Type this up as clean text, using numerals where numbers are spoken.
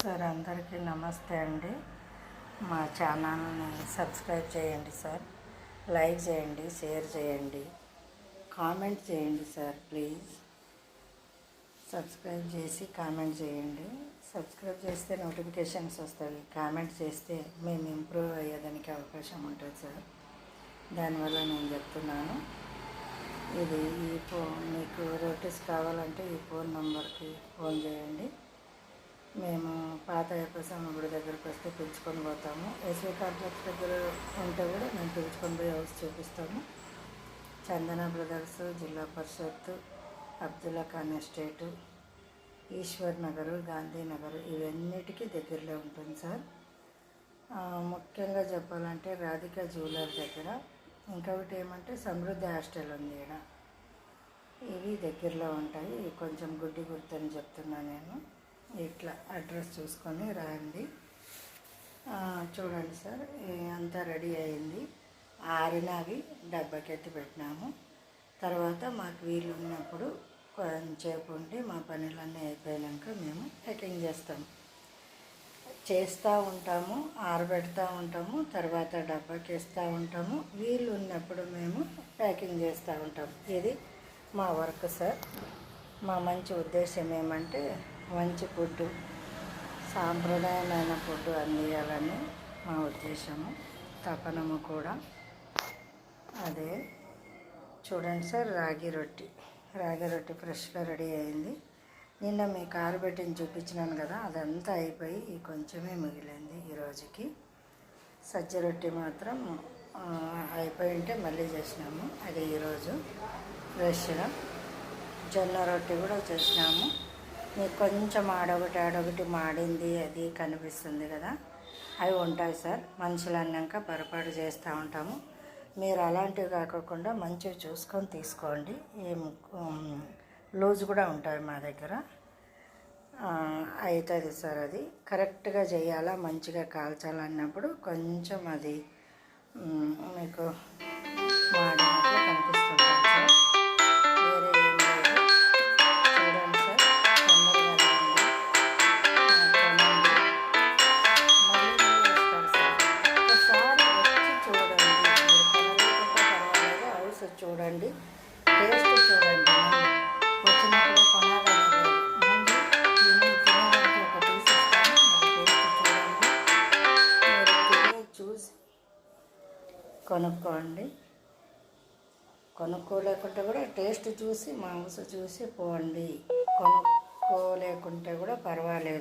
Sir అందరికీ నమస్తే అండి. మా ఛానల్ని సబ్స్క్రైబ్ చేయండి సార్. లైక్ చేయండి, షేర్ చేయండి, కామెంట్ చేయండి సార్. ప్లీజ్ సబ్స్క్రైబ్ చేసి కామెంట్ చేయండి. సబ్స్క్రైబ్ చేస్తే నోటిఫికేషన్స్ వస్తాయి. కామెంట్ చేస్తే మేము ఇంప్రూవ్ అయ్యేదానికి అవకాశం ఉంటుంది సార్. దానివల్ల నేను చెప్తున్నాను. ఇది ఈ ఫోన్ మీకు రోటీస్ కావాలంటే ఈ ఫోన్ నెంబర్కి ఫోన్ చేయండి. మేము పాత స్వామి గుడి దగ్గరికి వస్తే పిలుచుకొని పోతాము. ఎస్వి కాంప్లెక్స్ దగ్గర ఉంటే కూడా మేము పిలుచుకొని పోయి హౌస్ చూపిస్తాము. చందన బ్రదర్స్, జిల్లా పరిషత్, అబ్దుల్లా ఖాన్ ఎస్టేటు, ఈశ్వర్ నగరు, గాంధీనగర్ ఇవన్నిటికీ దగ్గరలో ఉంటుంది సార్. ముఖ్యంగా చెప్పాలంటే రాధిక జ్యువెలర్ దగ్గర, ఇంకొకటి ఏమంటే సమృద్ధి హాస్టల్ ఉంది ఇక్కడ. ఇవి దగ్గరలో ఉంటాయి. కొంచెం గుడ్డి గుర్తని చెప్తున్నాను నేను. ఇట్లా అడ్రస్ చూసుకొని రండి. చూడండి సార్, అంతా రెడీ అయింది. ఆరినవి డబ్బాకి ఎత్తి పెట్టినాము. తర్వాత మాకు వీలు ఉన్నప్పుడు కొంచెంసేపు ఉండి మా పనులన్నీ అయిపోయాక మేము ప్యాకింగ్ చేస్తూ ఉంటాము, ఆరబెడతా ఉంటాము, తర్వాత డబ్బాకి వేస్తూ ఉంటాము. వీలు ఉన్నప్పుడు మేము ప్యాకింగ్ చేస్తూ ఉంటాము. ఇది మా వర్క్ సార్. మా మంచి ఉద్దేశం ఏమంటే మంచి ఫుడ్డు, సాంప్రదాయమైన ఫుడ్డు అందియాలని మా ఉద్దేశము, తపనము కూడా అదే. చూడండి సార్, రాగి రొట్టి ఫ్రెష్గా రెడీ అయింది. నిన్న మీ కారు పెట్టిని చూపించినాను కదా, అదంతా అయిపోయి ఈ కొంచెమే మిగిలింది ఈరోజుకి. సజ్జ రొట్టి మాత్రం అయిపోయి ఉంటే మళ్ళీ చేసినాము, అది ఈరోజు ఫ్రెష్గా. జొన్న రొట్టి కూడా చేసినాము. మీకు కొంచెం ఆడొకటి మాడింది అది కనిపిస్తుంది కదా, అవి ఉంటాయి సార్. మనుషులు అన్నాక పొరపాటు చేస్తూ ఉంటాము. మీరు అలాంటివి కాకుండా మంచివి చూసుకొని తీసుకోండి. ఏం లూజ్ కూడా ఉంటాయి మా దగ్గర. అవుతుంది సార్. అది కరెక్ట్గా చేయాలా, మంచిగా కాల్చాలన్నప్పుడు కొంచెం అది మీకు మాడినట్లు కనిపిస్తుంటుంది సార్. వేరే ఏం లేదు. చూడండి సార్, తొందరగా మళ్ళీ వేస్తారు సార్. ఒకసారి వచ్చి చూడండి. మీరు కొనలేకుంటే పర్వాలేదు, హౌస్ చూడండి, టేస్ట్ చూడండి. వచ్చినప్పుడు కొనాలని లేదు, ముందు తినడానికి ఒక పీస్ ఇస్తాను, అది టేస్ట్ చూడండి. మీరు తిని చూసి కొనుక్కోలేకుంటే కూడా టేస్ట్ చూసి మాంసం చూసి పోండి. కొనుక్కోలేకుంటే కూడా పర్వాలేదు.